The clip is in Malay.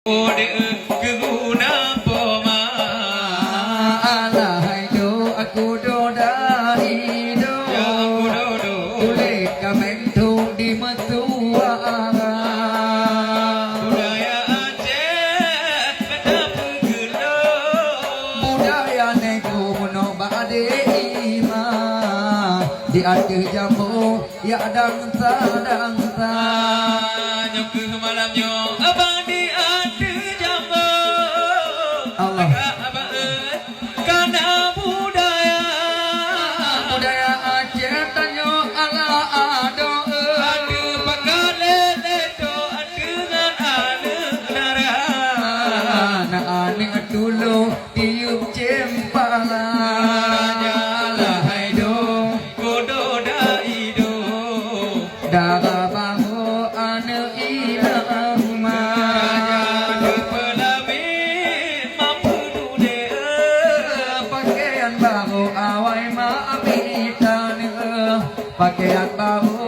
Ode keguna poma alahai do aku do dari do ya aku dodo kulit kamentung di metua budaya Aceh betapa gelo budaya neko mono bade ima di ade jambu ya dangsa dangsa nyok malamnya abang di ade jambu Allah karena budaya Aceh tanyo ala ado ade pakale leto ade ngan ade nara na ane dulu tiup cempala alahai do kodo daido daga bahu ane ilang ma pakaian baru awai ma amitan pakaian baru